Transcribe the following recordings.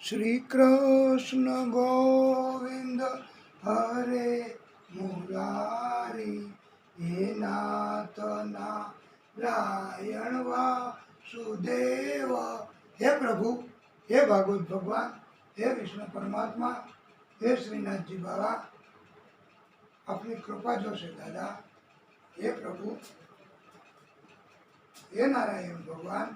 શ્રી કૃષ્ણ ગોવિંદ હરે મુરારી, હે નાથ નારાયણ વાસુદેવ। હે પ્રભુ, હે ભાગવત ભગવાન, હે વિષ્ણુ પરમાત્મા, હે શ્રીનાથજી બાબા, આપની કૃપા જોશે દાદા। હે પ્રભુ, હે નારાયણ ભગવાન।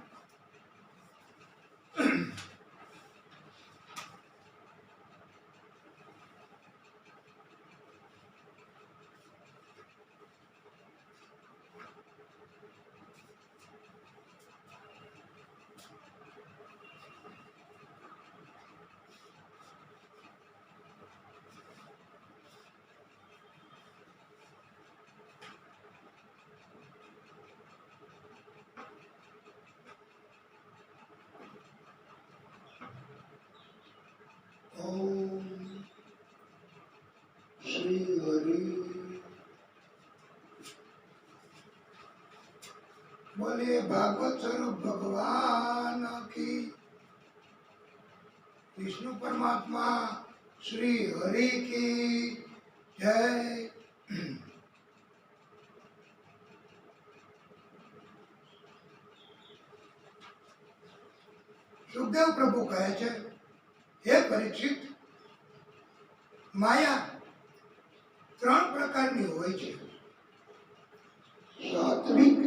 ઓમ શ્રી હરિ બોલીએ ભાગવત સ્વરૂપ ભગવાન की, विष्णु परमात्मा श्री हरि की जय। सुखदेव प्रभु कहे छे, हे परीक्षित, माया त्रण प्रकारनी होय छे, सात्विक,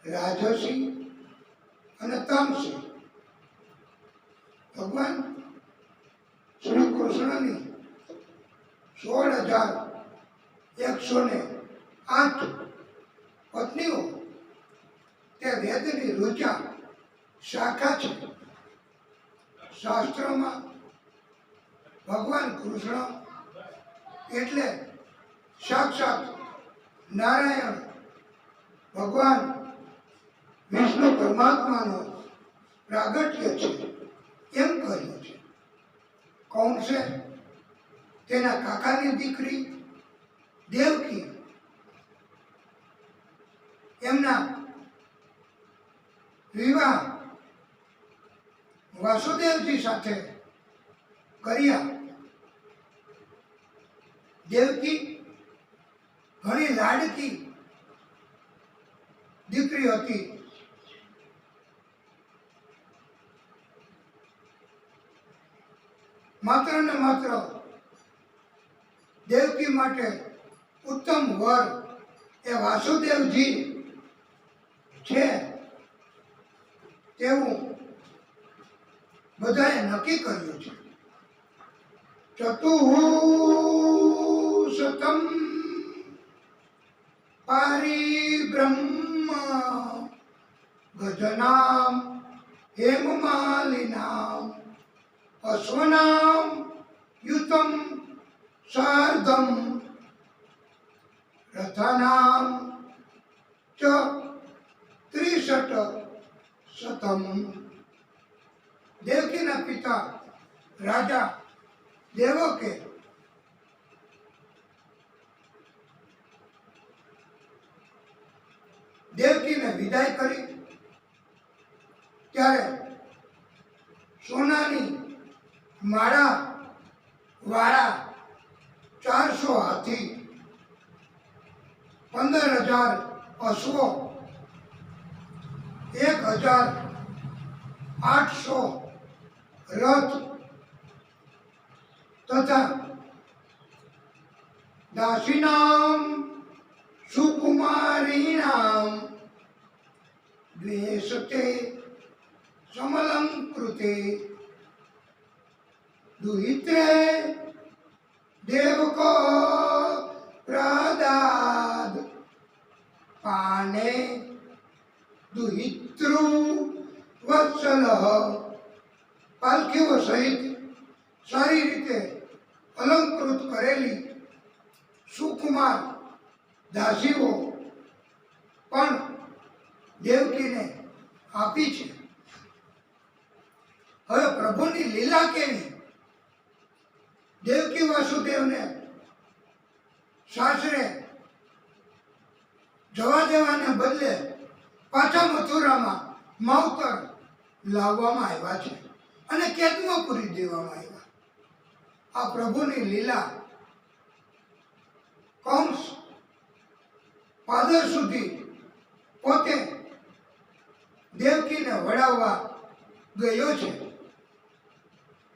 राजसी अने तामसी। भगवान श्री कृष्ण ने 16,108 पत्नियों ते वेदनी रुचा शाखा छे। शास्त्र में भगवान कृष्ण एटले साक्षात नारायण भगवान विष्णु परमात्मा नो प्रागट्य छे एम कह्युं छे। कौन से? तेना काकानी दीकरी देवकी एमना विवाह वासुदेवजी साथे कर्या। देवकी घणी लाडकी दीकरी हती। मात्र ने मात्र देवकी माटे उत्तम वर ए वासुदेवजी छे तेवुं बधाए नक्की कर्युं छे। चतुःशतं पारिब्रह्म गजनां हेममालिनां अश्वनां युतं सार्धं रथानां च 63 देवकी ना पिता राजा देवके देवकी ने विदाय करी त्यारे सोनानी माळा वाळा 400 हाथी 15,000 अश्वो 1,800 रथ तथा दासीनां सुकुमारीणां द्वेषते समलंकृते दुहित्रे देवको प्रदाद पाने दुहितृ वत्सल पालखीओ सहित सारी रीते अलंकृत करेली सुकुमार दासीओ पण देवकी ने आपी छे। हवे प्रभुनी लीला केवी? देवकी वासुदेव ने सासरे जवा देवाने बदले पाछा मथुरा में मावतर लाववामां आव्या छे। અને કેદમાં પૂરી દેવામાં આવ્યા. આ પ્રભુની લીલા કૌંસ પાદર સુધી પોતે દેવકીને વડાવવા ગયો છે.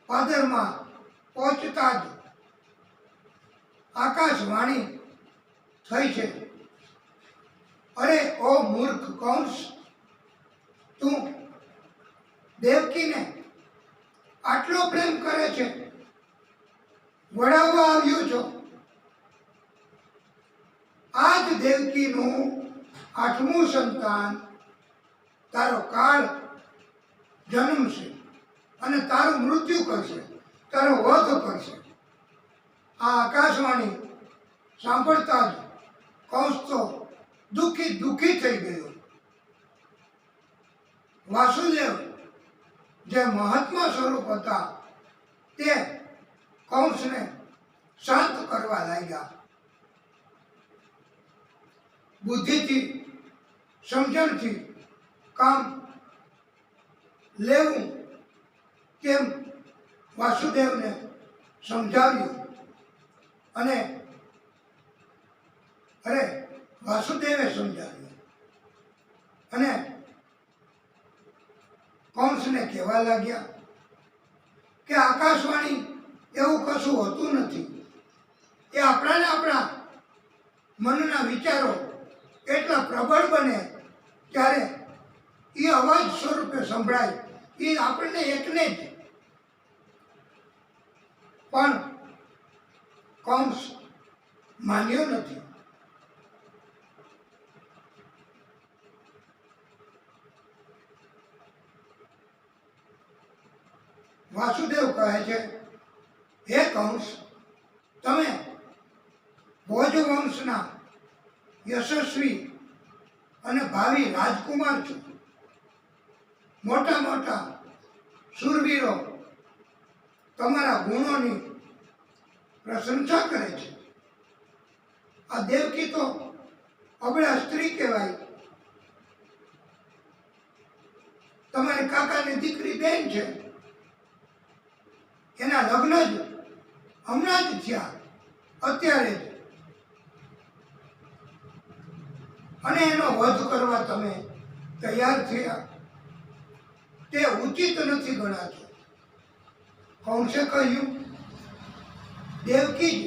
પાદરમાં પહોંચતા જ આકાશવાણી થઈ છે, અરે ઓ મૂર્ખ કૌંસ, તું દેવકીને આટલો પ્રેમ કરે છે, વડાવવા આવ્યો છો. આ જ દેવકીનું 8મું સંતાન તારો કાળ જન્મશે અને તારું મૃત્યુ કરશે, તારો વધ કરશે. આ આકાશવાણી સાંભળતા જ કૌંસ તો દુઃખી થઈ ગયો. વાસુદેવ જે મહાત્મા સ્વરૂપ હતા તે કૌંસને શાંત કરવા લાગ્યા. બુદ્ધિથી સમજણથી કામ લેવું તેમ વાસુદેવને સમજાવ્યું અને વાસુદેવે સમજાવ્યું અને કૌંસને કહેવા લાગ્યા કે આકાશવાણી એવું કશું હોતું નથી. એ આપણા મનના વિચારો એટલા પ્રબળ બને ત્યારે એ અવાજ સ્વરૂપે સંભળાય, એ આપણને એકને જ. પણ કૌંસ માન્યો નથી. વાસુદેવ કહે છે, હે કૌંસ, તમે ભોજ વંશના યશસ્વી અને ભાવિ રાજકુમાર છો. મોટા મોટા શૂરવીરો તમારા ગુણોની પ્રશંસા કરે છે. આ દેવકી તો અબળા સ્ત્રી કહેવાય. તમારી કાકાની દીકરી બેન છે, એના લગ્ન જ હમણાં જ થયા, અત્યારે જ, અને એનો વધ કરવા તમે તૈયાર થયા, તે ઉચિત નથી ગણાતું. કૌંસે કહ્યું, દેવકી જ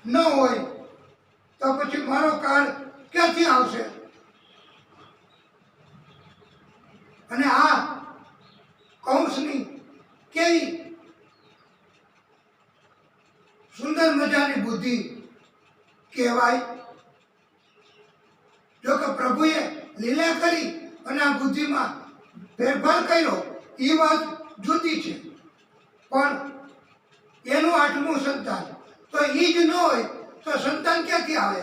ન હોય તો પછી મારો કાળ ક્યાંથી આવશે? અને આ કૌંસની કેવી સુંદર મજાની બુદ્ધિ કહેવાય. જો કે પ્રભુએ લીલા કરી અને આ બુદ્ધિમાં ફેરફાર કર્યો એ વાત જુદી છે, પણ એનું 8મું સંતાન તો એ જ ન હોય તો સંતાન ક્યાંથી આવે?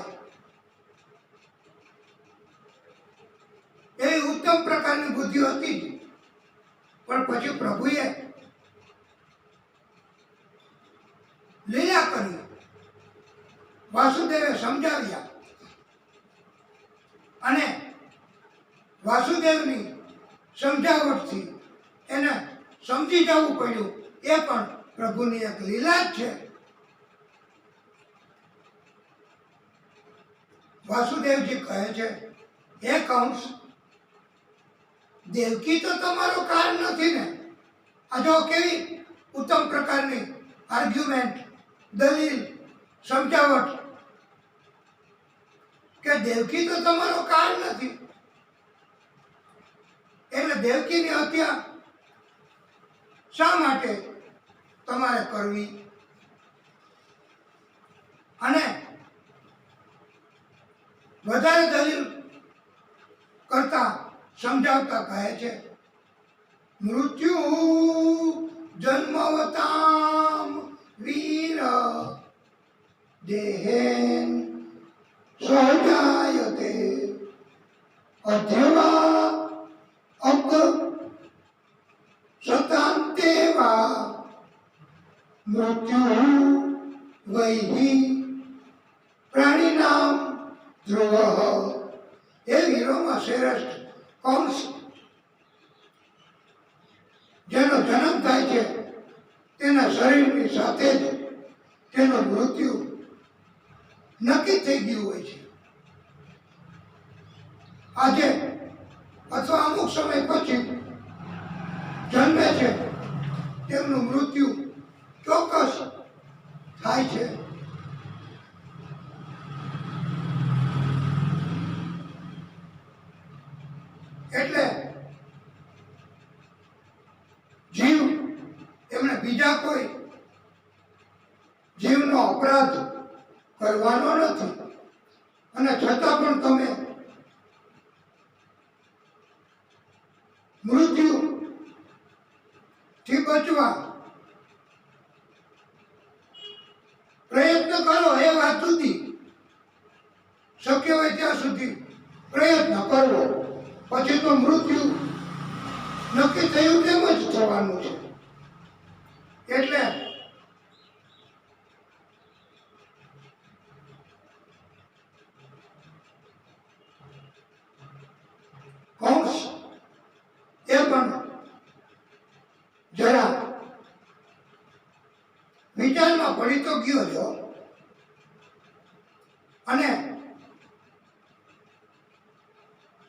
એ ઉત્તમ પ્રકારની બુદ્ધિ હતી જ, પણ પછી પ્રભુએ લીલા કરી, વાસુદેવે સમજાવ્યા અને વાસુદેવની સમજાવટથી એને સમજી જવું પડ્યું. એ પણ પ્રભુની એક લીલા જ છે. વાસુદેવજી કહે છે, હે કૌંસ, દેવકી તો તમારો કાળ નથી ને. આ જો કેવી ઉત્તમ પ્રકારની આર્ગ્યુમેન્ટ, દલીલ, સમજાવટ કે દેવકી તો તમારો કાળ નથી, એટલે દેવકીની હત્યા શા માટે તમારે કરવી? અને વધારે દલીલ કરતા સમજાવતા કહે છે, મૃત્યુ જન્મવતામ વીર દેહેન સજાયતે અધ્યવા અબ્દ શતાંતેવા મૃત્યુ વૈહી પ્રાણીનામ ધ્રુવ. એ વીરોમાં શ્રેષ્ઠ કૌંસ, જેનો જેનો જન્મ થાય છે તેના શરીરની સાથે જ તેનું મૃત્યુ નક્કી થઈ ગયું હોય છે. આજે અથવા અમુક સમય પછી જન્મે છે તેમનું મૃત્યુ ચોક્કસ થાય છે. એટલે જીવ એમણે બીજા કોઈ જીવનો અપરાધ કરવાનો નથી, અને છતાં પણ તમે મૃત્યુ થી બચવા પ્રયત્ન કરો. એ વાત સુધી શક્ય હોય ત્યાં સુધી પ્રયત્ન કરવો. પછી તો મૃત્યુ નક્કી થયું તેમ જ થવાનું છે. એટલે કંસ એ પણ જરા વિચારમાં પડી તો ગયો છો, અને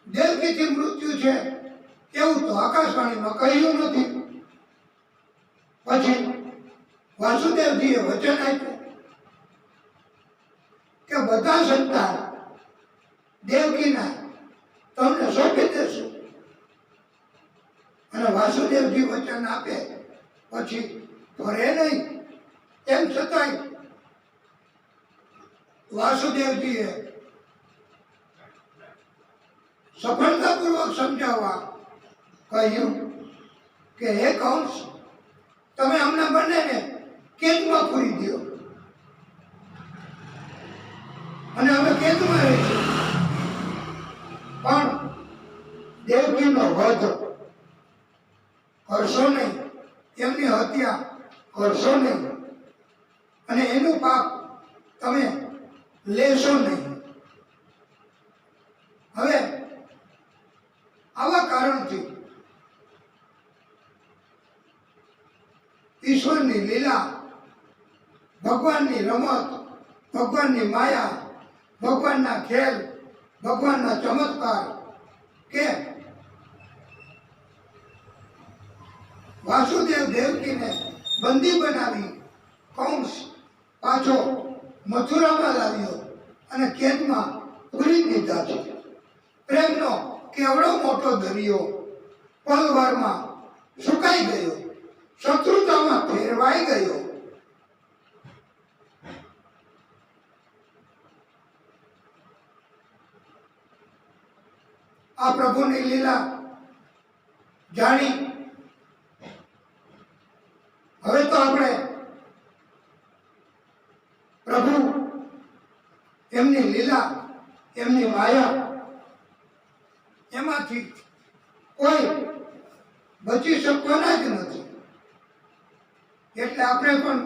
દેવકીથી મૃત્યુ છે એવું તો આકાશવાણીમાં કહ્યું નથી. પછી વાસુદેવજીએ વચન આપ્યું કે બધા સંતાન દેવકીના તમને સોંપી દેશું. અને વાસુદેવજી વચન આપે પછી ફરે નહીં. એમ છતાંય વાસુદેવજીએ સફળતાપૂર્વક સમજાવવા કહ્યું કે હે કંસ, તમે અમને બંનેને કેદમાં પૂરી દો અને અમે કેદમાં રહીશું, પણ દેવકીનો વધ કરશો નહીં, એમની હત્યા કરશો નહીં, અને એનું પાપ તમે લેશો નહીં. હવે આવા કારણથી ઈશ્વરની લીલા, ભગવાનની રમત, ભગવાનની માયા, ભગવાનના ખેલ, ભગવાનના ચમત્કાર કે વાસુદેવ દેવકીને બંદી બનાવી કંસ પાછો મથુરામાં લાવ્યો અને કેદમાં પૂરી દીધા છે. પ્રેમનો કેવડો મોટો દરિયો પલવારમાં સુકાઈ ગયો, શત્રુતામાં ફેરવાઈ ગયો. આ પ્રભુની લીલા જાણી હવે તો આપણે પ્રભુ, એમની લીલા, એમની માયા, એમાંથી કોઈ બચી શકવાના જ નથી. એટલે આપણે પણ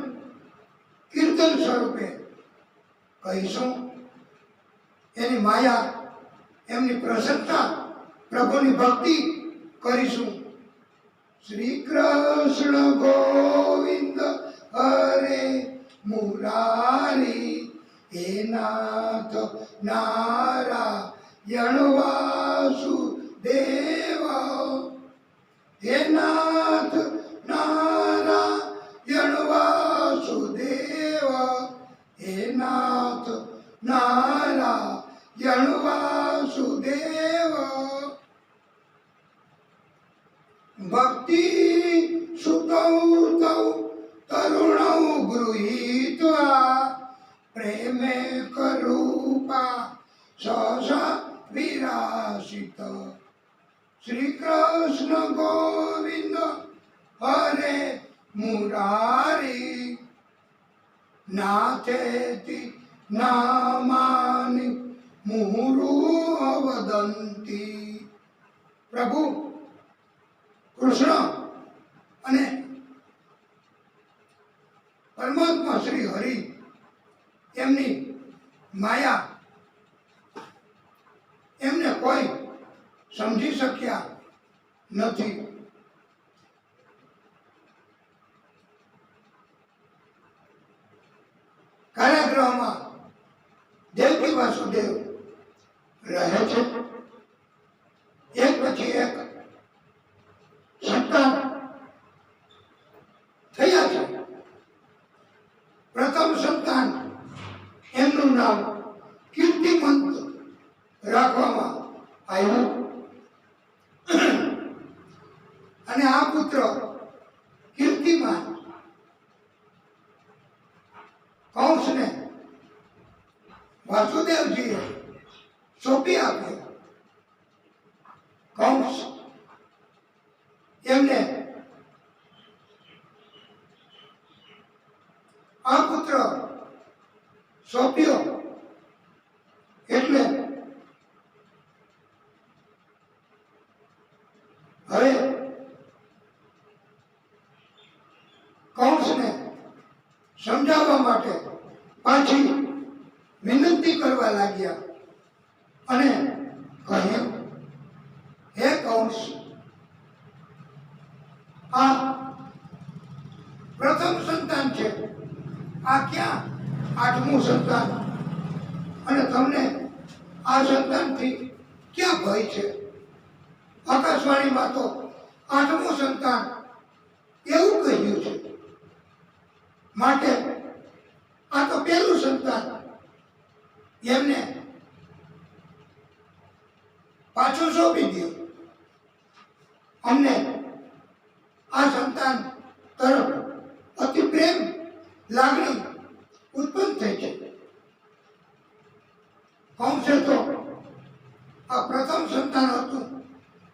કીર્તન સ્વરૂપે કહીશું, એની માયા, એમની પ્રશંસા, પ્રભુની ભક્તિ કરીશું. શ્રી કૃષ્ણ ગોવિંદ હરે મુરારી, હે નાથ નારાયણ વાસુદેવ, હે નાથ નારાયણ વાસુદેવ, હે નાથ નારાયણ વાસુદેવ. ભક્તિ સુતૌ તૌ તરુણૌ ગૃહીત્વા, પ્રેમે કરૂપા સહસા વિરાસિત. શ્રી કૃષ્ણ ગોવિંદ હરે મુરારી, નાથેતિ નામાની મુહુરુ વદંતી. પ્રભુ કૃષ્ણ અને પરમાત્મા શ્રી હરિ, એમની માયા એમને કોઈ સમજી શક્યા નથી. બુદ્ધિમાન કંસને વાસુદેવજીએ સોંપી આપ્યો. કંસ એમને આ પુત્ર સોંપ્યો એટલે હવે કંસને સમજાવવા માટે પાછી વિનંતી કરવા લાગ્યા અને કહ્યું, હે કંસ, આ પ્રથમ સંતાન છે, આ ક્યાં આઠમું સંતાન, અને તમને આ સંતાનથી ક્યાં ભય છે? આકાશવાણીમાં તો આઠમું સંતાન એવું કહ્યું છે, માટે આ તો પહેલું સંતાન, એમને પાછું સોંપી દો. અમને આ સંતાન તરફ અતિ પ્રેમ લાગણી ઉત્પન્ન થઈ છે. કંસે તો આ પ્રથમ સંતાન હતું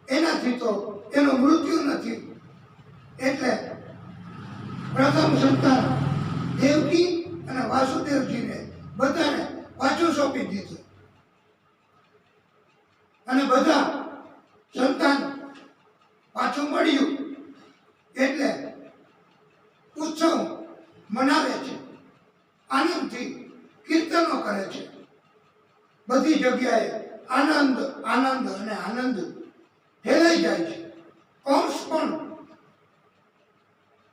એનાથી તો એનું મૃત્યુ નથી, એટલે પ્રથમ સંતાન દેવકી અને વાસુદેવજીને બધાને પાછું સોંપી દીધું. અને બધા સંતાન પાછું મળ્યું એટલે ઉત્સવ મનાવે છે, આનંદથી કીર્તનો કરે છે. બધી જગ્યાએ આનંદ આનંદ અને આનંદ ફેલાઈ જાય છે. કંસ પણ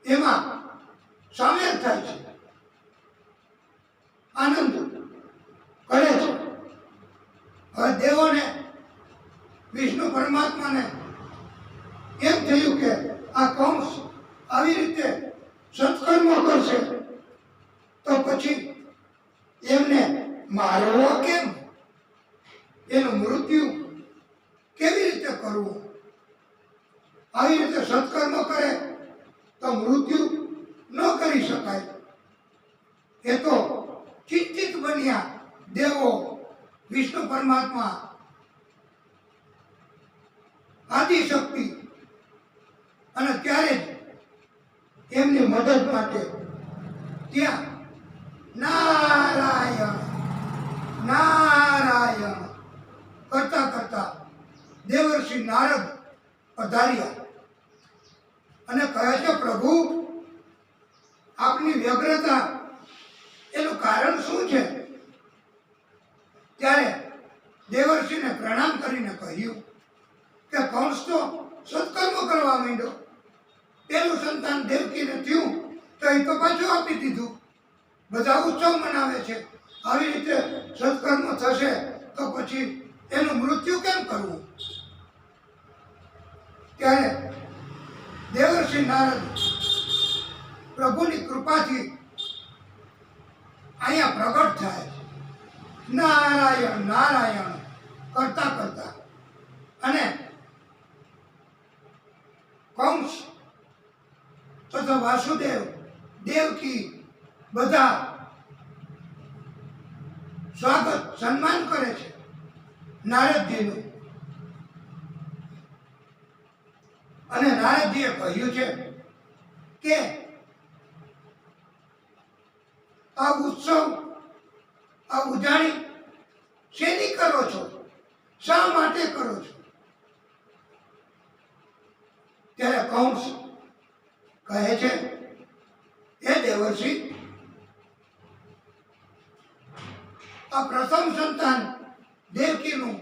એમાં સામેલ થાય છે, આનંદ કરે છે. હવે દેવોને વિષ્ણુ પરમાત્માને એમ થયું કે આ કંસ આવી રીતે સત્કર્મો કરશે તો પછી એમને મારવો કેમ, એનું મૃત્યુ કેવી રીતે કરવું? આવી રીતે સત્કર્મ કરે તો મૃત્યુ ન કરી શકાય. એ તો ચિંતિત બન્યા દેવો, વિષ્ણુ પરમાત્મા, આદિશક્તિ, અને ત્યારે જ એમની મદદ માટે ત્યાં નારાયણ નારાયણ કરતા કરતા દેવર્ષિ નારદ પધાર્યા અને કહે છે, પ્રભુ, આપની વ્યગ્રતા એનું કારણ શું છે? ત્યારે દેવર્ષિને પ્રણામ કરીને કહ્યું કે કંસ તો સત્કર્મ કરવા માંડ્યો, પેલું સંતાન દેવકીને થયું તો એ તો પાછું આપી દીધું, બધા ઉત્સવ મનાવે છે. આવી રીતે સત્કર્મ થશે તો પછી એનું મૃત્યુ કેમ કરવું? ત્યારે દેવર્ષિ નારદ પ્રભુની કૃપાથી અહીંયા પ્રગટ થાય, નારાયણ નારાયણ કરતા કરતા, અને કંસ તથા વાસુદેવ, દેવકી બધા સ્વાગત સન્માન કરે છે નારદજીનું. અને નારદજીએ કહ્યું છે કે આ ઉત્સવ, આ ઉજાણી શેની કરો છો, શા માટે કરો છો? ત્યારે કંસ કહે છે, હે દેવર્ષિ, આ પ્રથમ સંતાન દેવકીનું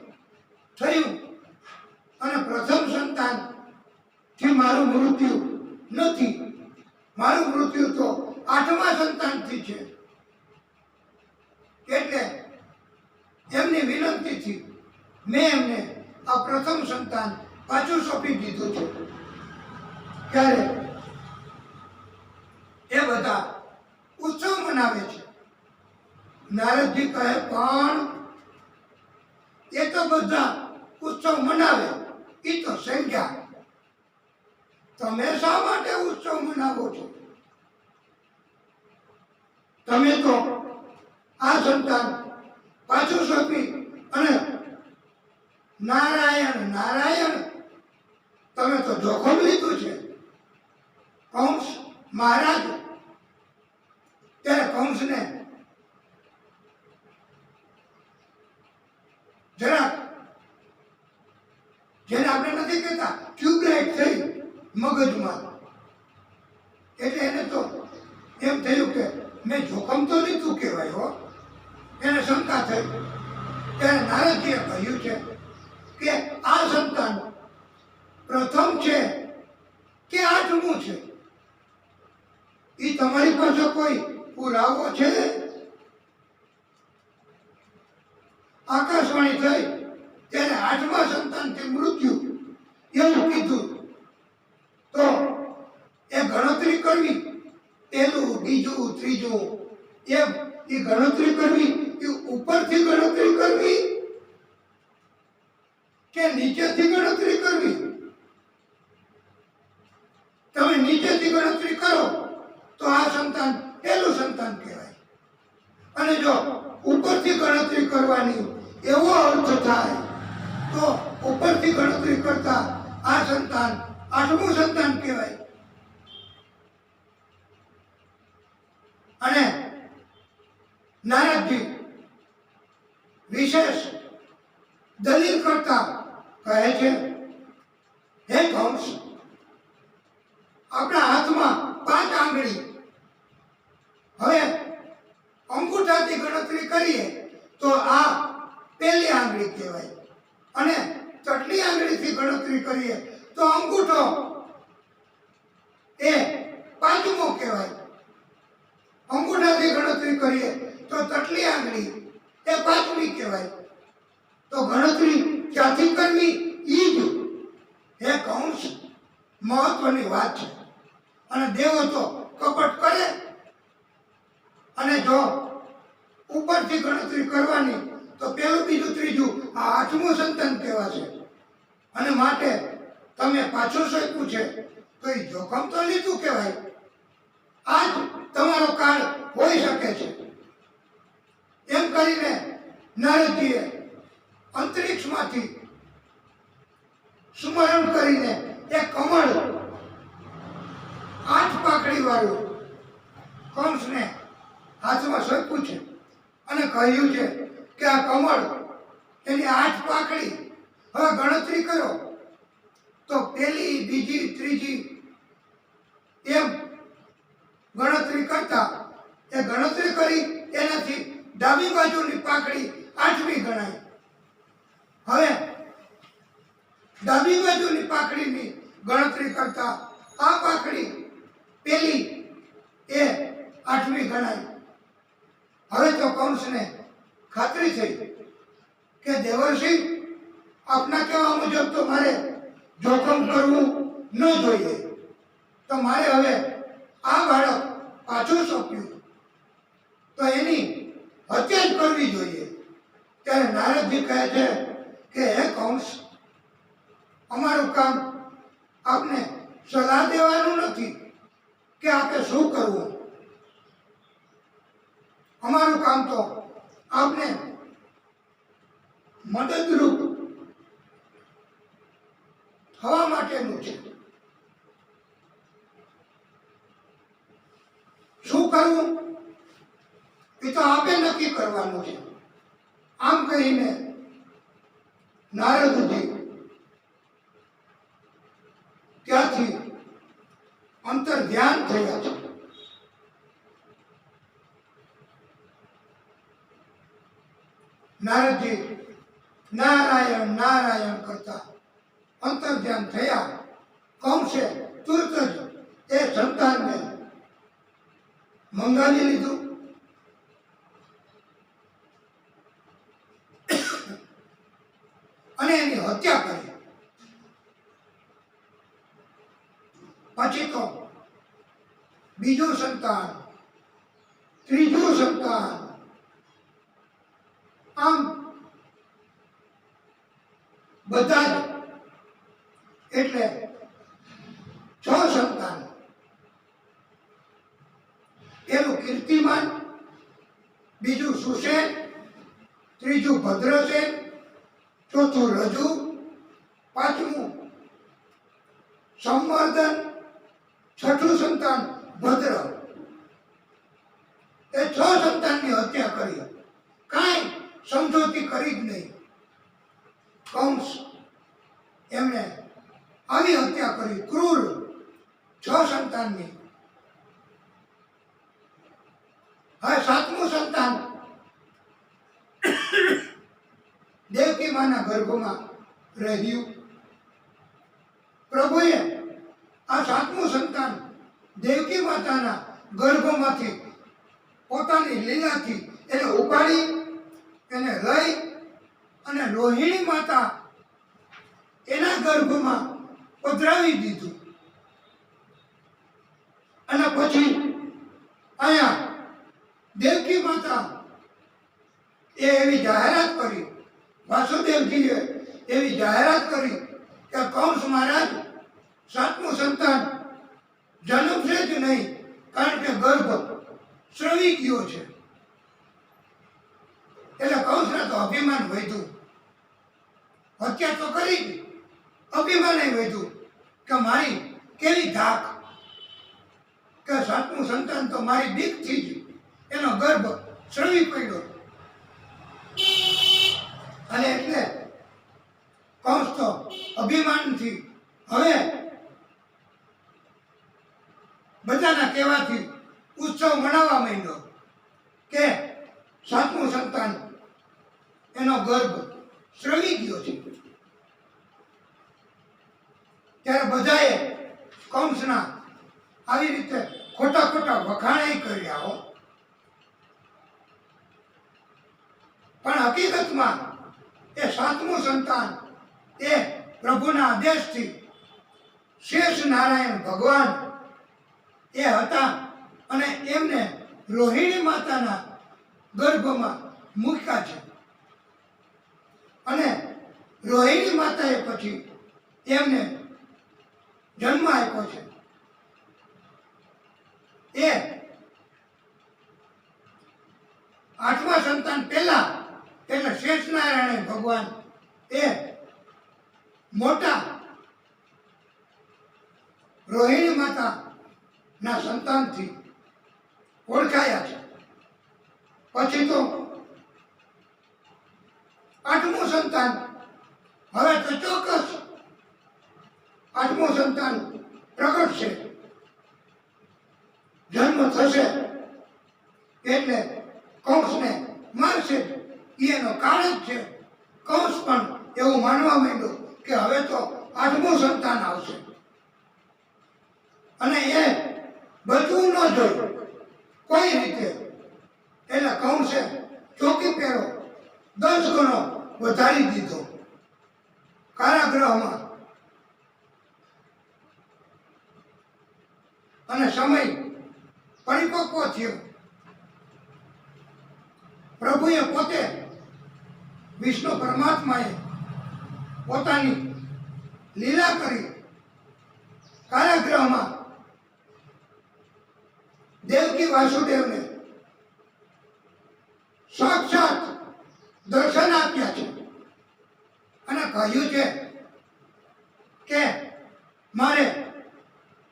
થયું અને પ્રથમ સંતાન થી મારું મૃત્યુ નથી, મારું મૃત્યુ તો આઠમા સંતાનથી છે. એટલે એમની વિનંતીથી મેં એમને આ પ્રથમ સંતાન પાછું સોંપી દીધું છે. ત્યારે એ બધા ઉત્સવ મનાવે છે. નારદજી કહે, પણ એ તો બધા ઉત્સવ મનાવે, એ તો સંખ્યા, તમે શા માટે ઉત્સવ મનાવો છો? તમે તો આ સંતાન પાછું સોંપી અને નારાયણ નારાયણ તમે તો જોખમ લીધું છે. કંસ મહારાજ ત્યારે કંસને જરાક જેને આપણે નથી કહેતા ટ્યુબલાઇટ થઈ મગજમાં, એટલે એને તો એમ થયું કે મેં જોખમ તો લીધું કહેવાય હો. એને શંકા થઈ. ત્યારે નારદજીએ કહ્યું છે કે આ સંતાન પ્રથમ છે કે આઠમું છે, એ તમારી પાસે કોઈ પુરાવો છે? આકાશવાણી થઈ ત્યારે આઠમા સંતાનથી મૃત્યુ એવું કીધું તો એ ગણતરી કરવી, પહેલું બીજું ત્રીજું એમ એ ગણતરી કરવી, એ ઉપરથી ગણતરી કરવી કે નીચેથી ગણતરી કરવી? તમે નીચેથી ગણતરી કરો તો આ સંતાન પહેલું સંતાન કહેવાય, અને જો ઉપરથી ગણતરી કરવાની એવો અર્થ થાય તો ઉપરથી ગણતરી કરતા આ સંતાન આઠમું સંતાન કહેવાય. અને નારદજી વિશેષ દલીલ કરતા કહે છે, હે કંસ, આપણા હાથમાં 5 આંગળી, હવે અંગૂઠાથી ગણતરી કરીએ તો આ પહેલી આંગળી કહેવાય, અને ચટલી આંગળીથી ગણતરી કરીએ તો અંગૂઠો એ 5મો કહેવાય. અંગૂઠાથી ગણતરી કરીએ તો ચટલી આંગળી એ 5મી કહેવાય. તો ગણતરી ક્યાંથી કરવી ઈ જ હે કંસ મહત્વની વાત છે. અને દેવો તો કપટ કરે, અને જો ઉપરથી ગણતરી કરવાની તો પહેલું બીજું ત્રીજું આ આઠમું સંતાન કહેવાશે. અને માટે તમે પાછું સોંપ્યું છે તો એ જોખમ તો લીધું કહેવાય. આજ તમારો કાળ હોઈ શકે છે. એમ કરીને નારદજીએ અંતરિક્ષમાંથી સ્મરણ કરીને એક કમળ 8 પાંખડી વાળું કંસને હાથમાં સોંપ્યું છે અને કહ્યું છે કે આ કમળ એની 8 પાંખડી, હવે ગણતરી કરો તો પહેલી બીજી ત્રીજી એમ ગણતરી કરતા એ ગણતરી કરી એનાથી ડાબી બાજુની પાંખડી 8મી ગણાય. હવે ડાબી બાજુની પાંખડીની ગણતરી કરતા આ પાંખડી પહેલી એ 8મી ગણાય. હવે તો કંસને ખાતરી થઈ કે દેવર્ષિ, આપના કહેવા મુજબ તો મારે જોખમ કરવું ન જોઈએ, તો મારે હવે આ બાળક પાછું સોંપ્યું તો એની હત્યા જ કરવી જોઈએ. ત્યારે નારદજી કહે છે કે હે કંસ, અમારું કામ આપને સલાહ દેવાનું નથી કે આપણે શું કરવું. અમારું કામ તો આપને મદદરૂપ થવા માટેનું છે. શું કરવું એ તો આપે નક્કી કરવાનું છે. આમ કહીને નારદજી ત્યાંથી અંતર ધ્યાન થયા છે. નારદજી નારાયણ નારાયણ કરતા અંતર ધ્યાન થયા. કંસે તુરત જ એ સંતાનને મંગાવી લીધું અને એની હત્યા કરી. પછી તો બીજું સંતાન, ત્રીજું સંતાન, આમ બધા જ, એટલે 6 સંતાન. પેલું કીર્તિમાન સુસેન, ત્રીજું ભદ્રસેન, ચોથું રજુ, પાંચમું સંવર્ધન, છઠ્ઠું સંતાન ભદ્ર. એ 6 સંતાનની હત્યા કરી. કાંઈ સમજૂતી કરી જ નહીં. કંસ એમણે આવી હત્યા કરી, ક્રૂર, 6 સંતાનની. હવે 7મું સંતાન દેવકી માના ગર્ભમાં રહ્યું. પ્રભુએ આ 7મું સંતાન દેવકી માતાના ગર્ભમાંથી પોતાની લીલાથી એને ઉપાડી, એને લઈ અને રોહિણી માતા એના ગર્ભમાં પધરાવી દીધું. અને પછી અહીંયા દેવકી માતા એવી જાહેરાત કરી, વાસુદેવજીએ એવી જાહેરાત કરી કે કંસ મહારાજ 7મું સંતાન જન્મશે જ નહીં, કારણ કે ગર્ભ સ્રવી ગયો છે. એટલે કંસને તો અભિમાન વધ્યું, હત્યા તો કરી, અભિમાન વધ્યું કે મારી કેવી ધાક કે 7મું સંતાન તો મારી બીકથી જ એનો ગર્ભ સ્રવી પડ્યો. અને એટલે કંસ તો અભિમાનથી હવે બધાના કહેવાથી ઉત્સવ મનાવવા માંડ્યો કે 7મું સંતાન એનો ગર્ભ સ્રવી ગયો છે. ત્યારે બધાએ કંસના આવી રીતે ખોટા ખોટા વખાણે કર્યા હો. પણ હકીકતમાં એ 7મું સંતાન એ પ્રભુના આદેશથી શેષ નારાયણ ભગવાન એ હતા અને એમને રોહિણી માતાના ગર્ભમાં મૂક્યા છે. અને રોહિણી માતાએ પછી એમને જન્મ આપ્યો છે. એ 8મા સંતાન પહેલા એટલે શેષનારાયણ ભગવાન એ મોટા રોહિણી માતા ના સંતાનથી ઓળખાયા છે. પછી તો 8મું સંતાન, હવે તો ચોક્કસ 8મું સંતાન પ્રગટ છે, જન્મ થશે એટલે કંસને મારશે. એનો કાળ જ છે. કંસ પણ એવું માનવા માંડ્યો કે હવે તો 8મું સંતાન આવશે. અને એ બચવું ન જોયું કોઈ રીતે. એટલે કંસે ચોકી પહેરો 10 ગણો વધારી દીધો કારાગૃહમાં. અને સમય પરિપક્વ થયો. પ્રભુએ પોતે, વિષ્ણુ પરમાત્માએ પોતાની લીલા કરી કારાગૃહમાં દેવકી વાસુદેવને સાક્ષાત દર્શન આપ્યા છે અને કહ્યું છે કે મારે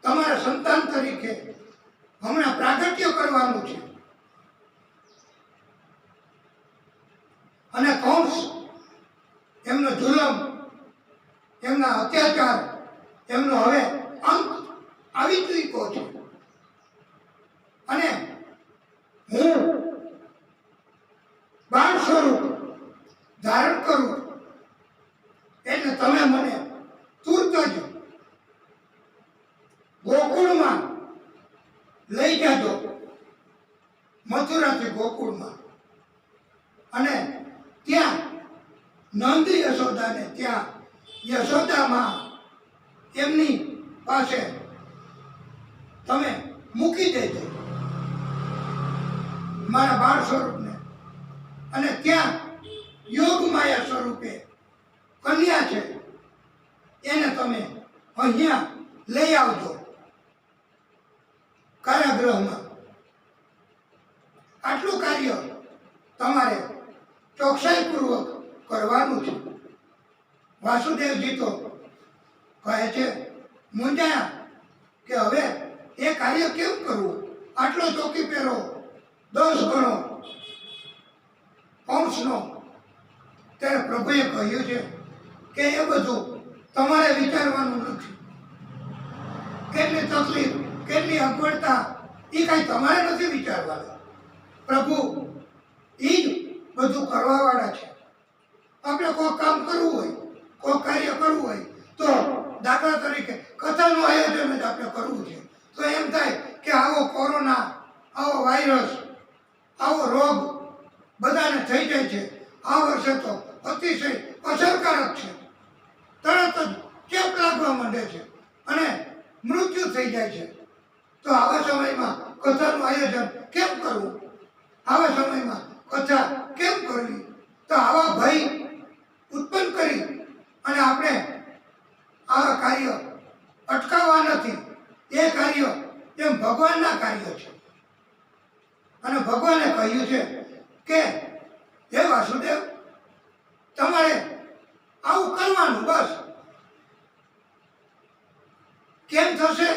તમારા સંતાન તરીકે હમણાં પ્રાગટ્ય કરવાનું છે. અને કંસ એમનો જુલમ, એમના અત્યાચાર, એમનો હવે અંત આવી ચૂક્યો છે. અને હું બાળ સ્વરૂપ ધારણ કરું એટલે તમે મને તુરત જ ગોકુળમાં લઈ જાજો, મથુરાથી ગોકુળમાં. અને ત્યાં નંદ યશોદાને, ત્યાં યશોદામાં એમની પાસે તમે મૂકી દેજો મારા બાળ સ્વરૂપને. અને ત્યાં યોગ માયા સ્વરૂપે કન્યા છે, એને તમે અહીંયા લઈ આવજો કારાગૃહમાં. આટલું કાર્ય આટલો ચોકી પહેરો 10 ગણો પૌંસનો, ત્યારે પ્રભુએ કહ્યું છે કે એ બધું તમારે વિચારવાનું નથી. કેટલી તકલીફ, કેટલી અગવડતા, એ કાંઈ તમારે નથી વિચારવાનું. પ્રભુ એ જ બધું કરવાવાળા છે. આપણે કોઈ કામ કરવું હોય, કોઈ કાર્ય કરવું હોય, તો દાખલા તરીકે કથાનું આયોજન જ આપણે કરવું છે, તો એમ થાય કે આવો કોરોના, આવો વાયરસ, આવો રોગ બધાને થઈ જાય છે. આ વર્ષે તો અતિશય અસરકારક છે. તરત જ ચેપ લાગવા માંડે છે અને મૃત્યુ થઈ જાય છે. તો આવા સમયમાં કથાનું આયોજન કેમ કરવું? આવા સમયમાં કથા કેમ કરવી? તો આવા ભય ઉત્પન્ન કરી અને આપણે આવા કાર્ય અટકાવવા નથી. એ કાર્ય એમ ભગવાનના કાર્ય છે. અને ભગવાને કહ્યું છે કે હે વાસુદેવ, તમારે આવું કરવાનું, બસ. કેમ થશે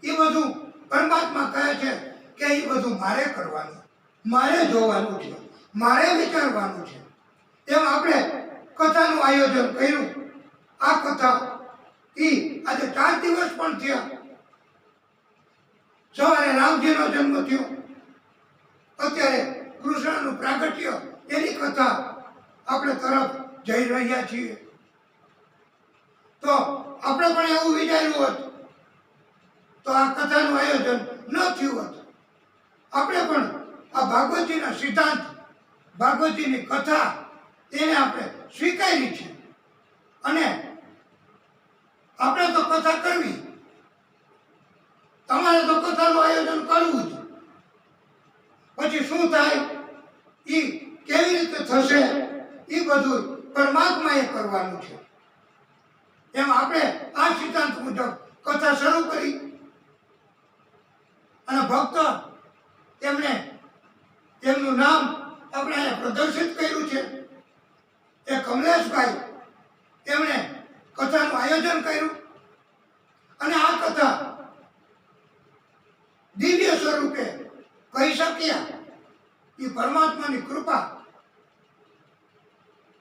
એ બધું પરમાત્મા કહે છે કે એ બધું મારે કરવાનું, મારે જોવાનું છે, મારે વિચારવાનું છે. એમ આપણે કથાનું આયોજન કર્યું. આ કથા આજે 4 દિવસ પણ થયા. સવારે રામજીનો જન્મ થયો, અત્યારે કૃષ્ણનું પ્રાગટ્ય, એની કથા આપણે તરફ જઈ રહ્યા છીએ. તો આપણે પણ એવું વિચાર્યું હોત તો આ કથાનું આયોજન ન થયું હોત. આપણે પણ આ ભાગવતજીના સિદ્ધાંત, ભાગવતજીની કથા, એને આપણે સ્વીકારી છે અને આપણે તો કથા કરવી. તમારે તો કથાનું આયોજન કરવું જ. પછી શું થાય, એ કેવી રીતે થશે, એ બધું પરમાત્માએ કરવાનું છે. એમ આપણે આ સિદ્ધાંત મુજબ કથા શરૂ કરી અને ભક્ત તેમણે તેમનું નામ આપણે અહીંયા પ્રદર્શિત કર્યું છે. એ કમલેશભાઈ, તેમણે કથાનું આયોજન કર્યું અને આ કથા દિવ્ય સ્વરૂપે કહી શક્યા. એ પરમાત્માની કૃપા.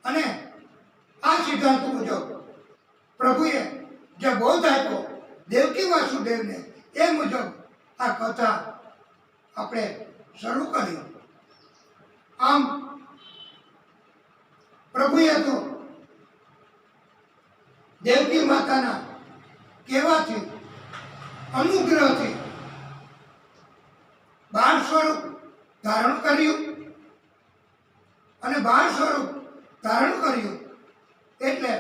અને આ સિદ્ધાંત મુજબ પ્રભુએ જે બોધ આપ્યો દેવકી વાસુદેવને, એ મુજબ આ કથા આપણે શરૂ કરી. આમ પ્રભુએ તો દેવકી માતાના કહેવાથી, અનુગ્રહથી બાળ સ્વરૂપ ધારણ કર્યું અને બાળ સ્વરૂપ ધારણ કર્યું એટલે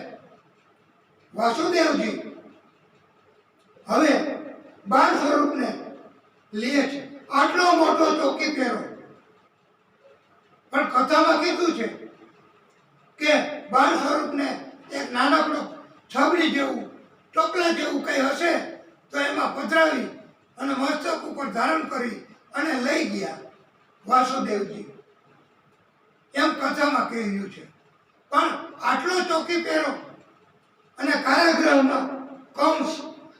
વાસુદેવજી હવે બાળ સ્વરૂપને લે છે. આટલો મોટો ચોકી પહેરો, પણ કથામાં કીધું છે કે બાળ સ્વરૂપને એક નાનકડો છબડી જેવું, ટોપલા જેવું કંઈ હશે તો એમાં પધરાવી અને મસ્તક ઉપર ધારણ કરી અને લઈ ગયા વાસુદેવજી, એમ કથામાં કહ્યું છે. પણ આટલો ચોકી પહેરો અને કારાગૃહમાં કંસ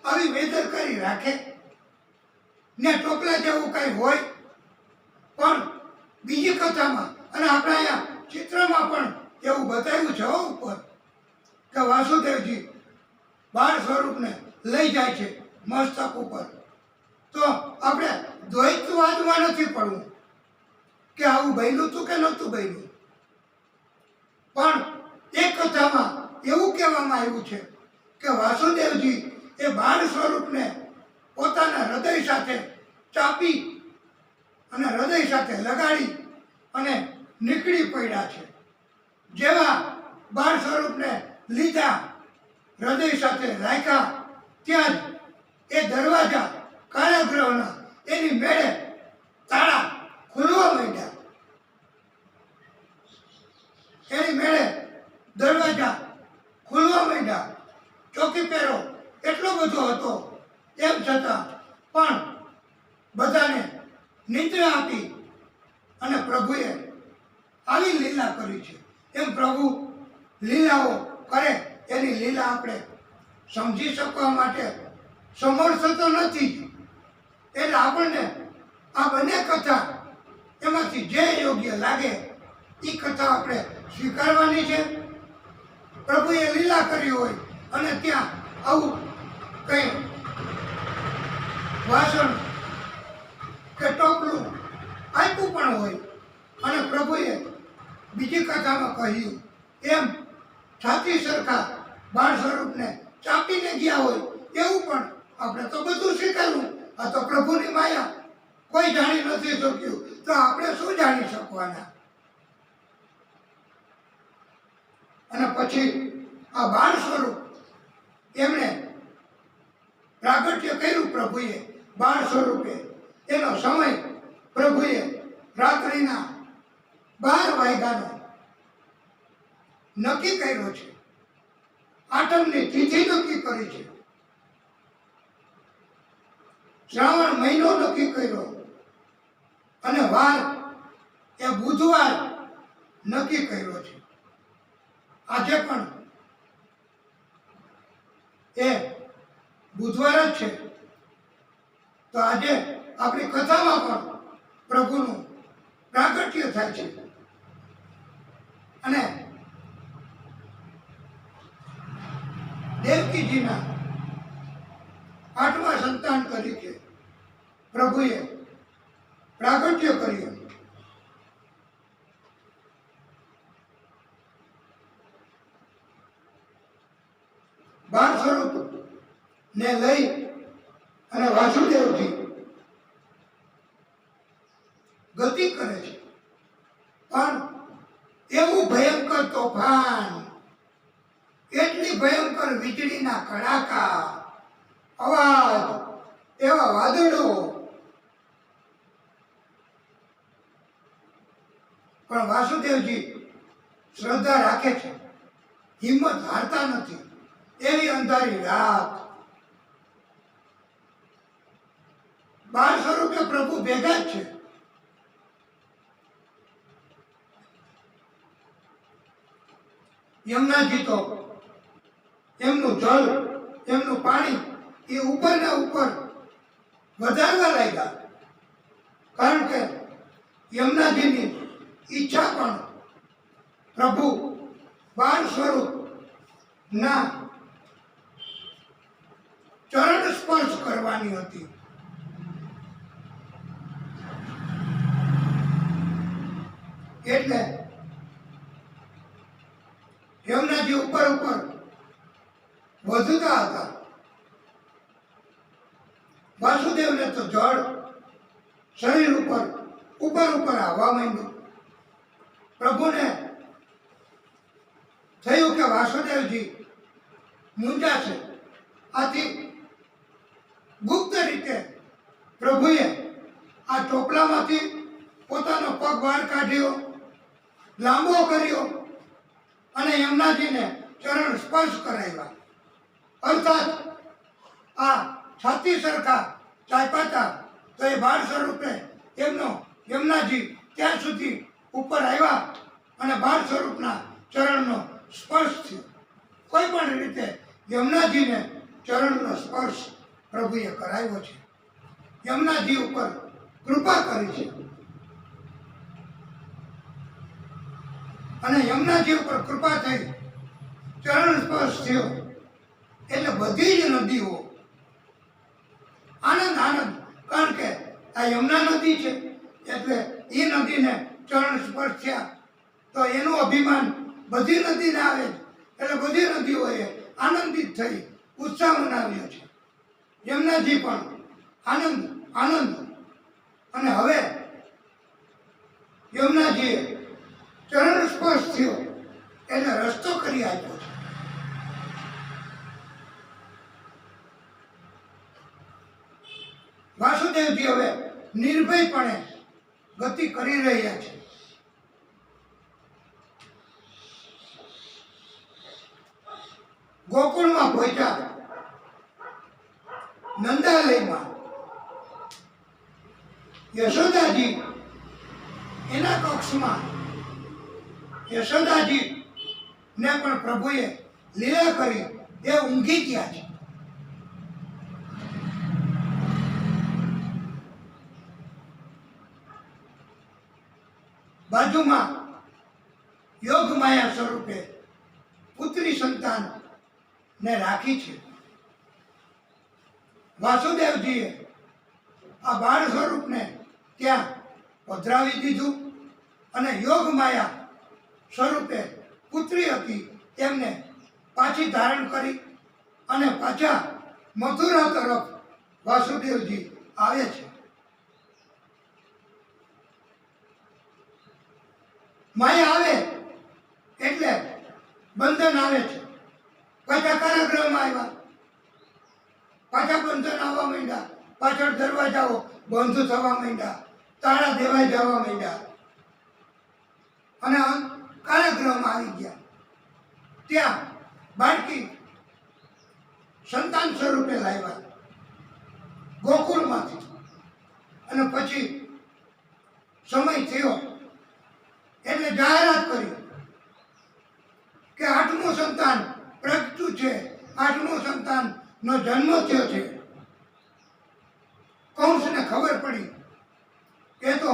આવી બેદરકારી રાખે ને ટોપલા જેવું કઈ હોય? પણ બીજી કથામાં અને આપણે અહીંયા ચિત્રમાં પણ એવું બતાવ્યું છે ઉપર કે વાસુદેવજી બાળ સ્વરૂપને લઈ જાય છે મસ્તક ઉપર. તો આપણે દ્વૈતવાદમાં નથી પડવું કે આવું બન્યું હતું કે નહોતું બન્યું. પણ એક કથામાં એવું કહેવામાં આવ્યું છે કે વાસુદેવજી એ બાળ સ્વરૂપને પોતાના હૃદય સાથે ચાપી અને હૃદય સાથે લગાડી અને નીકળી પડ્યા છે. જેવા બાળ સ્વરૂપને લીધા, હૃદય સાથે રાખ્યા, ત્યાં જ એ દરવાજા કારાગૃહના એની મેળે તાળા ખુલવા માંડ્યા. એની મેળે દરવાજા ખુલવા માંડ્યા. ચોકી પહેરો એટલો બધો હતો, એમ છતાં પણ બધાને નિદ્રા આપી અને પ્રભુએ આવી લીલા કરી છે. એમ પ્રભુ લીલાઓ કરે, એની લીલા આપણે સમજી શકવા માટે સમર્થ તો નથી, એટલે આપણને આ બંને કથા એમાંથી જે યોગ્ય લાગે એ કથા આપણે સ્વીકારવાની છે. પ્રભુએ લીલા કરી હોય અને ત્યાં આવું કંઈ વાસણ કે ટોપલું આપ્યું પણ હોય અને પ્રભુએ બીજી કથામાં કહ્યું એમ છાતી સરખા બાળ સ્વરૂપને ચાપીને ગયા હોય એવું પણ આપણે તો બધું સ્વીકારવું. આ તો પ્રભુની માયા, કોઈ જાણી નથી શક્યું તો આપણે શું જાણી શકવાના. અને પછી આ બાળ સ્વરૂપ એમણે પ્રાગટ્ય કર્યું પ્રભુએ બાળ સ્વરૂપે. એનો સમય પ્રભુએ રાત્રિના 12 વાગ્યાનો નક્કી કર્યો છે. આઠમની તિથિ નક્કી કરી છે. શ્રાવણ મહિનો નક્કી કર્યો અને વાર એ બુધવાર નક્કી કર્યો છે. આજે પણ એ બુધવાર જ છે. તો આજે આપણી કથામાં પણ પ્રભુનું પ્રાગટ્ય થાય છે અને દેવકીજીના 8મા સંતાન તરીકે પ્રભુએ પ્રાગટ્ય કર્યું. બાળ સ્વરૂપ ને લઈ અને વાસુદેવજી ગતિ કરે છે. પણ એવું ભયંકર તોફાન, એટલી ભયંકર વીજળીના કડાકા, અવાજ, એવા વાદળો, પણ વાસુદેવજી શ્રદ્ધા રાખે છે, હિંમત હારતા નથી. એવી અંધારી રાત બાળ સ્વરૂપે પ્રભુ ભેગા જ છે. યમુનાજી તો એમનું જળ, એમનું પાણી એ ઉપર ને ઉપર વધારવા લાગ્યા. કારણ કે યમુનાજીની ઈચ્છા પણ પ્રભુ બાળ સ્વરૂપ ના ચરણ સ્પર્શ કરવાની હતી. એટલે યમુનાજી ઉપર ઉપર વધતા હતા. વાસુદેવને તો જળ શરીર ઉપર ઉપર ઉપર આવવા માંડ્યું. પ્રભુને થયું કે વાસુદેવજી મૂંઝાશે. આથી ગુપ્ત રીતે પ્રભુએ આ ચોપલામાંથી પોતાનો પગ બહાર કાઢ્યો, લાંબો કર્યો અને યમુનાજીને ચરણ સ્પર્શ કરાવ્યા. અર્થાત આ છાતી સરખા ચાપ્યા તો એ બાળ સ્વરૂપે એમનો યમુનાજી ત્યાં સુધી ઉપર આવ્યા અને બાળ સ્વરૂપના ચરણનો સ્પર્શ થયો. કોઈ પણ રીતે યમુનાજીને ચરણનો સ્પર્શ પ્રભુએ કરાવ્યો છે. યમુનાજી ઉપર કૃપા કરી છે અને યમુનાજી ઉપર કૃપા થઈ, ચરણ સ્પર્શ થયો એટલે બધી જ નદીઓ આનંદ આનંદ. કારણ કે આ યમુના નદી છે એટલે એ નદીને ચરણ સ્પર્શ થયા તો એનું અભિમાન બધી નદીને આવે એટલે બધી નદીઓએ આનંદિત થઈ ઉત્સાહ મનાવ્યો છે. યમુનાજી પણ આનંદ આનંદ. અને હવે યમુનાજીએ ચરણ સ્પર્શ થયો એટલે રસ્તો કરી આપ્યો છે. વાસુદેવજી હવે નિર્ભયપણે ગતિ કરી રહ્યા છે. ગોકુળમાં પહોંચ્યા. નંદાલયમાં યશોદાજી એના કક્ષમાં યશોદાજી ને પણ પ્રભુએ લીલા કરી એ ઊંઘી ગયા છે. બાજુમાં યોગ માયા સ્વરૂપે પુત્રી સંતાન ને રાખી છે. વાસુદેવજીએ આ બાળ સ્વરૂપને ત્યાં પધરાવી દીધું અને યોગ માયા સ્વરૂપે પુત્રી હતી એમને પાછી ધારણ કરી અને પાછા મથુરા તરફ વાસુદેવજી આવે છે. માયા આવે એટલે બંધન આવે છે. પાછા કારાગૃહમાં આવ્યા, પાછા બંધન આવવા માંડ્યા, પાછળ દરવાજાઓ બંધ થવા માંડ્યા, તાળા દેવાઈ જવા માંડ્યા અને કારાગૃહમાં આવી ગયા. ત્યાં બાળકી સંતાન સ્વરૂપે લાવ્યા ગોકુળમાંથી. અને પછી સમય થયો એટલે જાહેરાત કરી કે 8મું સંતાન પ્રગટ્યું છે, 8મું સંતાનનો જન્મ થયો છે. કંસને ખબર પડી કે તો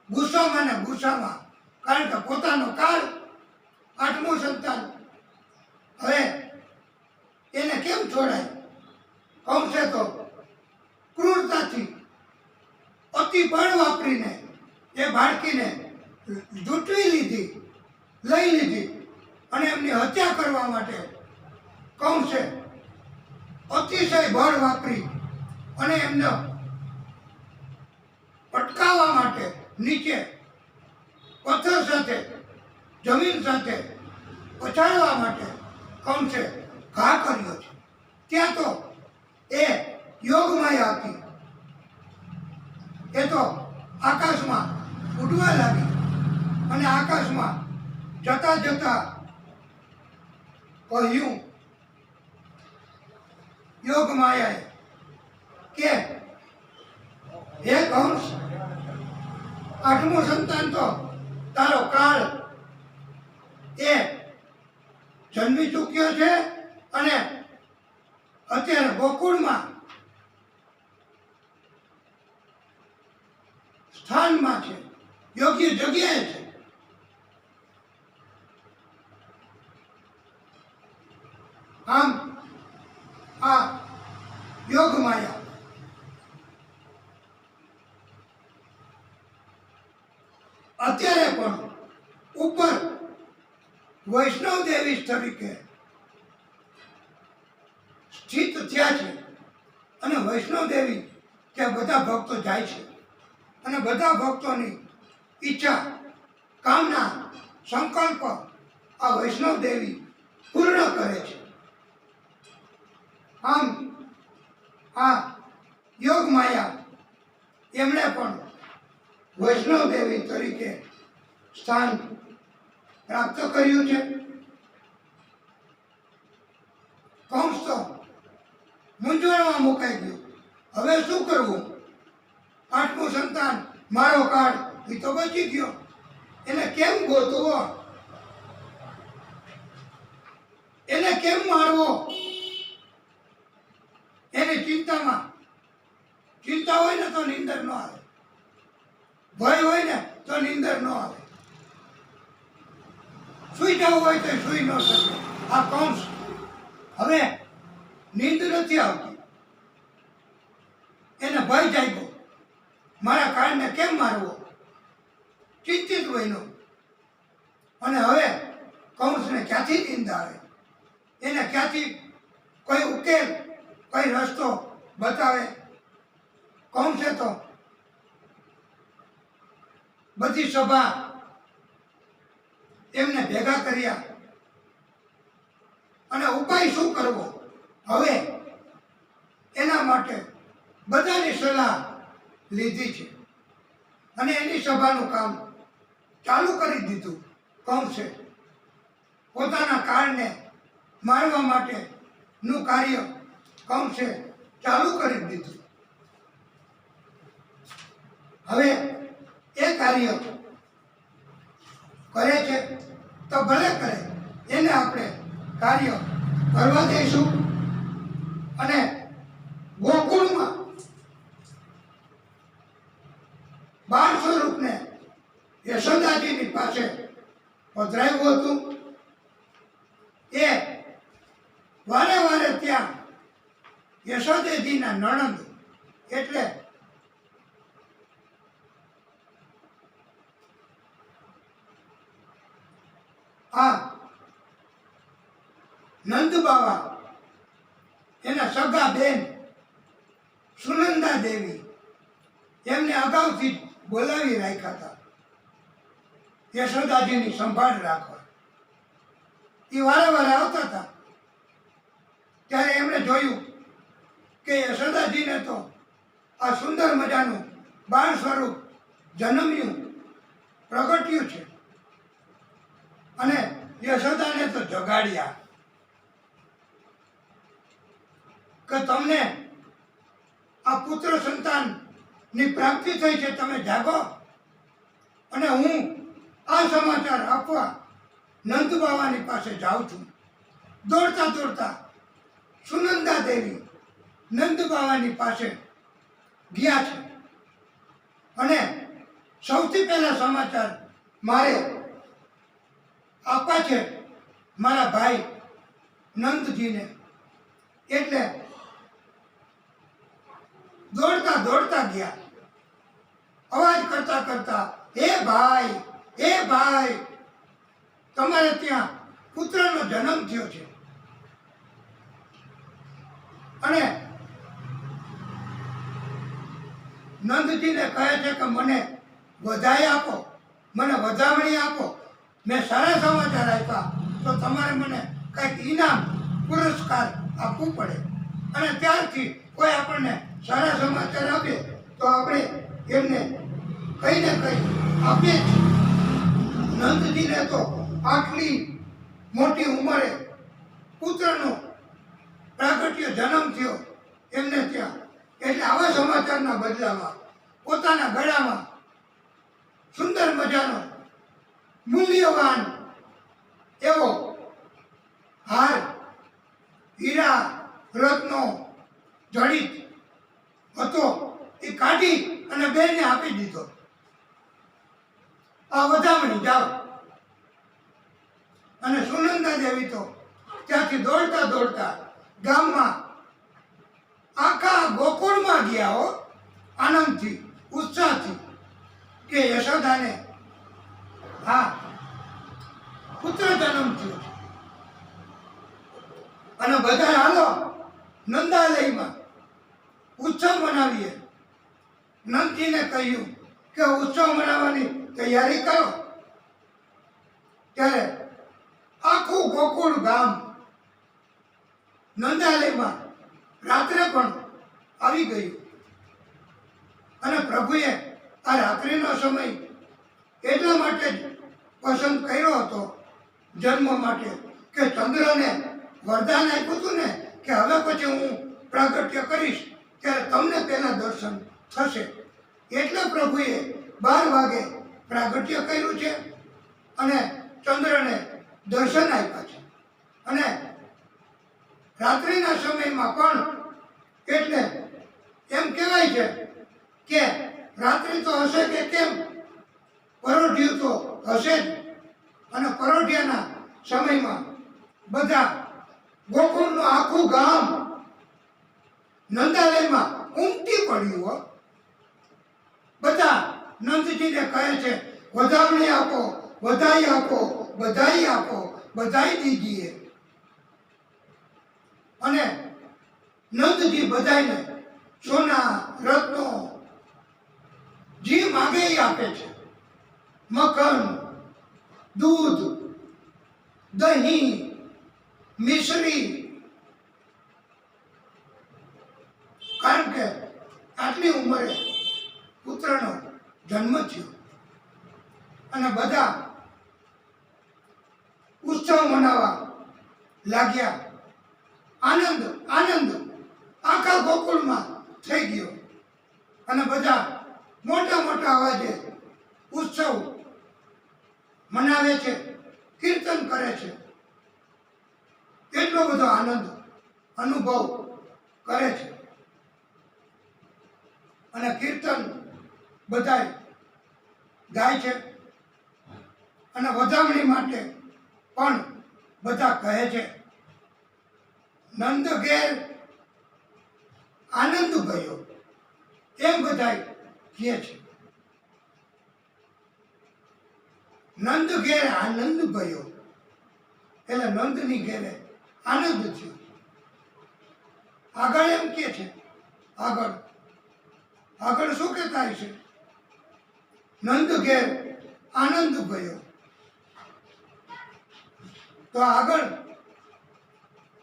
ગુસ્સામાં ને ગુસ્સામાં, કારણ કે પોતાનો કાળ 8મું સંતાન હવે એને કેમ છોડાય. કંસે તો ક્રૂરતાથી અતિ બળ વાપરીને એ બાળકીને લૂંટવી લીધી, લઈ લીધી અને એમની હત્યા કરવા માટે કંસે અતિશય બળ વાપરી અને એમને પટકાવવા માટે નીચે પથ્થર સાથે, જમીન સાથે પછાડવા માટે કંસે ઘા કર્યો છે. ત્યાં તો એ યોગમાયા હતી, એ તો આકાશમાં ઉડવા લાગી અને આકાશમાં જતા જતા કહ્યું યોગમાયાએ કે હે કંસ, 8મું સંતાન તો તારો કાળ એ જન્મી ચૂક્યો છે અને અત્યારે ગોકુળમાં સ્થાનમાં છે, યોગ્ય જગ્યાએ છે. આમ આ યોગ માયા અત્યારે પણ ઉપર વૈષ્ણવ દેવી તરીકે સ્થિત થયા છે અને વૈષ્ણવ દેવી ત્યાં બધા ભક્તો જાય છે અને બધા ભક્તોની ઈચ્છા, કામના, સંકલ્પ આ વૈષ્ણવ દેવી પૂર્ણ કરે છે. આમ આ યોગ માયા એમણે પણ વૈષ્ણવ દેવી તરીકે સ્થાન પ્રાપ્ત કર્યું છે. કંસ તો મૂંઝવણમાં મુકાઈ ગયો. હવે શું કરવું? 8મું સંતાન મારો કાળ એ તો બચી ગયો, એને કેમ ગોતવો, એને કેમ મારવો? એની ચિંતામાં, ચિંતા હોય ને તો નીંદર ન આવે, ભય હોય ને તો નીંદર ન આવે, સુઈ જવું હોય તો સુઈ ન શકે. આ કંસ હવે નીંદ નથી આવતી, એને ભય જાગ્યો, મારા કાળને કેમ મારવો, ચિંતિત બન્યો. અને હવે કંસને ક્યાંથી નીંદ આવે, એને ક્યાંથી કોઈ ઉકેલ, કઈ રસ્તો બતાવે? કંસે તો બધી સભા એમને ભેગા કર્યા અને ઉપાય શું કરવો હવે એના માટે બધાની સલાહ લીધી છે અને એની સભાનું કામ ચાલુ કરી દીધું. કંસે પોતાના કાળને મારવા માટેનું કાર્ય કંસે ચાલુ કરી દીધું. હવે એ કાર્ય કરે છે તો ભલે કરે, એને આપણે કાર્ય કરવા દઈશું અને ગોકુળમાં બાળ સ્વરૂપને યશોદાજીની પાસે પધરાવ્યું હતું એ વારે વારે ત્યાં યશોદેજીના નણંદ એટલે આ નંદ બાવા એના સગા બેન સુનંદા દેવી એમને અગાઉથી બોલાવી રાખ્યા હતા યશોદાજીની સંભાળ રાખવા. એ વારે વારે આવતા હતા ત્યારે એમણે જોયું કે યશોદાજીને તો આ સુંદર મજાનું બાળ સ્વરૂપ જન્મ્યું પ્રગટ્યું છે અને યશોદાને તો જગાડ્યા કે તમને આ પુત્ર સંતાનની પ્રાપ્તિ થઈ છે, તમે જાગો. અને હું આ સમાચાર આપવા નંદ બાવાની પાસે જાઉં છું. દોડતા દોડતા સુનંદા દેવી નંદ બાવાની પાસે ગયા છે અને સૌથી પહેલા સમાચાર મારે આપવા છે મારા ભાઈ નંદજીને. એટલે દોડતા દોડતા ગયા, અવાજ કરતા કરતા, હે ભાઈ, તમારે ત્યાં પુત્રનો જન્મ થયો છે. અને નંદજીને કહે છે કે મને વધાઈ આપો, મને વધામણી આપો. મેં સારા સમાચાર આપ્યા તો તમારે મને કંઈક ઇનામ પુરસ્કાર આપવું પડે. અને ત્યારથી કોઈ આપણને સારા સમાચાર આપે તો આપણે એમને કંઈ ને કંઈ આપીએ છીએ. નંદજીને તો આટલી મોટી ઉંમરે પુત્રનો પ્રાગટ્ય જન્મ થયો એમને ત્યાં. એટલે આવા સમાચારના બદલામાં પોતાના ગળામાં સુંદર મજાનો મૂલ્યવાન એવો હાર, હીરા રત્નો જડિત હતો એ કાઢી અને બેનને આપી દીધો. આ વધામણી જાઓ. અને સુનંદા દેવી તો ત્યાંથી દોડતા દોડતા ગામમાં આખા ગોકુળમાં ગયા હો, આનંદથી ઉત્સાહથી કે યશોદાને હા પુત્ર જન્મ થયો છે. અને બધા હાલો નંદાલયમાં ઉત્સવ મનાવીએ. નંદજીને કહ્યું કે ઉત્સવ મનાવવાની તૈયારી કરો. ત્યારે આખું ગોકુળ ગામ નંદાલયમાં રાત્રે પણ આવી ગયું. અને પ્રભુએ આ રાત્રિનો સમય એટલા માટે જ પસંદ કર્યો હતો જન્મ માટે કે ચંદ્રને વરદાન આપ્યું હતું ને કે હવે પછી હું પ્રાગટ્ય કરીશ ત્યારે તમને પહેલા દર્શન થશે. એટલે પ્રભુએ 12 વાગે પ્રાગટ્ય કર્યું છે અને ચંદ્રને દર્શન આપ્યા છે. અને રાત્રિના સમયમાં પણ એટલે એમ કહેવાય છે કે રાત્રિ તો હશે કે કેમ, પરોઢિયું તો હશે જ. અને પરોઢિયાના સમયમાં બધા ગોકુળનું આખું ગામ નંદાલયમાં ઉમટી પડ્યું હો. બધા નંદજીને કહે છે વધામણી આપો, વધાઈ આપો, બધાઈ આપો, બધાઈ દીજીએ. અને નંદજી બધાઈને સોના રત્નો જે માગે એ આપે છે. મખન, દૂધ, દહીં, મિશ્રી. કારણ કે આટલી ઉંમરે પુત્રનો જન્મ થયો અને બધા ઉત્સવ મનાવવા લાગ્યા. આનંદ આનંદ આખા ગોકુળમાં થઈ ગયો. અને બધા મોટા મોટા અવાજે ઉત્સવ મનાવે છે, કીર્તન કરે છે. એટલો બધો આનંદ અનુભવ કરે છે. અને કીર્તન બધાય ગાય છે અને વધામણી માટે પણ બધા કહે છે. નંદ ઘેર આનંદ ભયો એમ બધા કહે છે. નંદ ઘેર આનંદ ભયો એટલે નંદની ઘેરે આનંદ થયો. આગળ એમ કે છે, આગળ શું કહેતા છે? નંદ ઘેર આનંદ ભયો. તો આગળ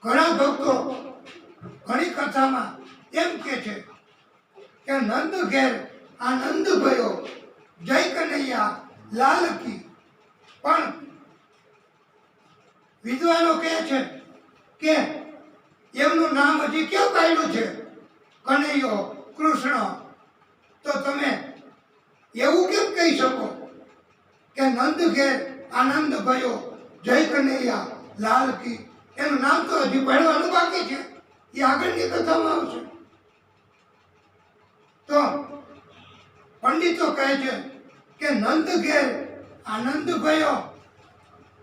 ઘણા ભક્તો ઘણી કથામાં એમ કે છે કે નંદ ઘેર આનંદ ભયો જય કનૈયા લાલ કી. પણ વિદ્વાનો કહે છે કે એમનું નામ હજી કેવું કાઢ્યું છે? કનૈયો, કૃષ્ણ. તો તમે એવું કેમ કહી શકો કે નંદ ઘેર આનંદ ભયો જય કનૈયા લાલ કી? એનું નામ તો હજી ભણવાનું બાકી છે, એ આગળની કથામાં આવશે. તો પંડિતો કહે છે કે નંદ ઘેર આનંદ ભયો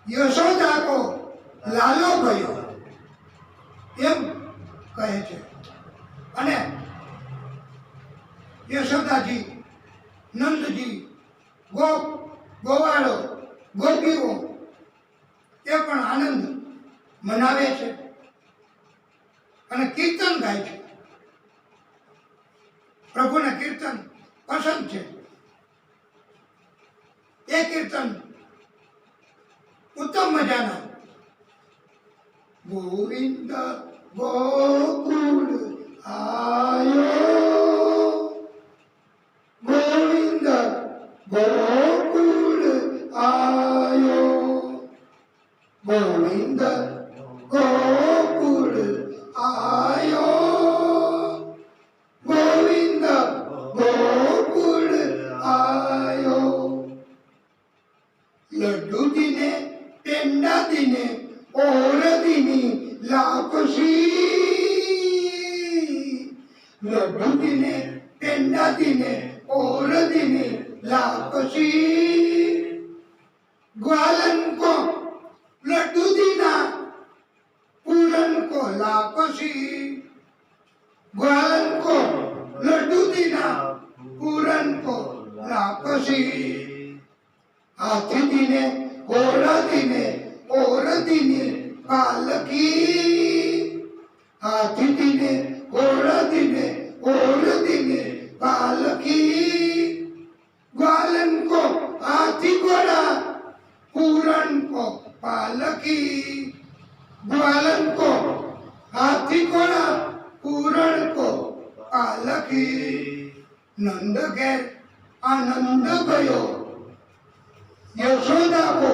યશોદા કો લાલો ભયો એમ કહે છે. અને યશોદાજી, નંદજી, ગોવાળો, ગોપીઓ એ પણ આનંદ મનાવે છે અને કીર્તન ગાય છે. પ્રભુને કીર્તન પસંદ છે. એ કીર્તન ઉત્તમ મજાના ગોવિંદ ગોકુળ આયો, ગોવિંદ ગોકુળ આયો, ગોવિંદ ગોકુળ આયો, ગોવિંદ ગોકુળ આયો. લડ્ડુ દીને પેંડા દીને ઓર દીની લાપસી, લડ્ડુ દીને પેંડા દીને ઓર દીની લાપસી. ग्वालन को लड्डू दीना पूरन को लापसी, ग्वालन को लड्डू दीना पूरन को लापसी. हाथी दीने घोड़ा दीने और दीने पालकी, हाथी दीने घोड़ा दीने और दीने पालकी. ग्वालन को हाथी घोड़ा पूरन को पालकी, ग्वालन को हाथी घोड़ा पूरण को पालकी. नंद घेर आनंद भयो यशोदा को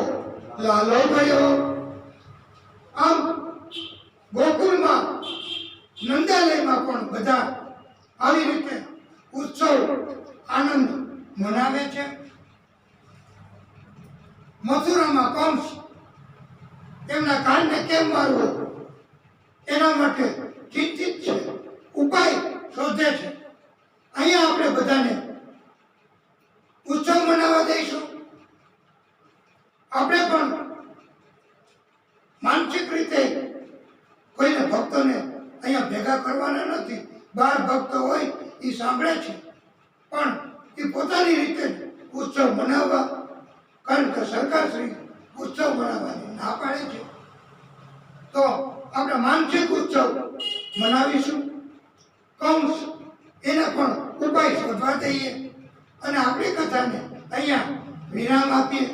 लालो भयो. આમ ગોકુળમાં નંદાલયમાં પણ બધા આવી રીતે ઉત્સવ આનંદ મનાવે છે. મથુરામાં કંસ તેમના કાનને કેમ મારવો એના માટે ચિંતિત છે, ઉપાય શોધે છે. અહીંયા આપણે બધાને ઉત્સવ મનાવવા દઈશું. આપણે પણ માનસિક રીતે કોઈને ભક્તોને અહીંયા ભેગા કરવાના નથી. 12 ભક્તો હોય એ સાંભળે છે, પણ એ પોતાની રીતે ઉત્સવ મનાવવા, કારણ કે સરકારશ્રી ઉત્સવ મનાવવાની ના પાડે છે. તો આપણે માનસિક ઉત્સવ મનાવીશું. કંસ એને પણ ઉપાય શોધવા દઈએ અને આપણી કથાને અહીંયા વિરામ આપીએ.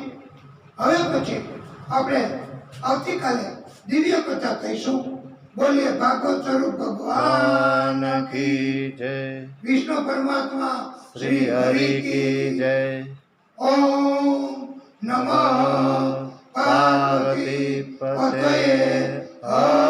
હવે પછી આપણે આવતીકાલે દિવ્ય કથા કહીશું. બોલીએ ભાગવત સ્વરૂપ ભગવાન की जय, વિષ્ણુ પરમાત્મા श्री हरि की जय. ઓમ નમઃ પાર્વતી પતયે હર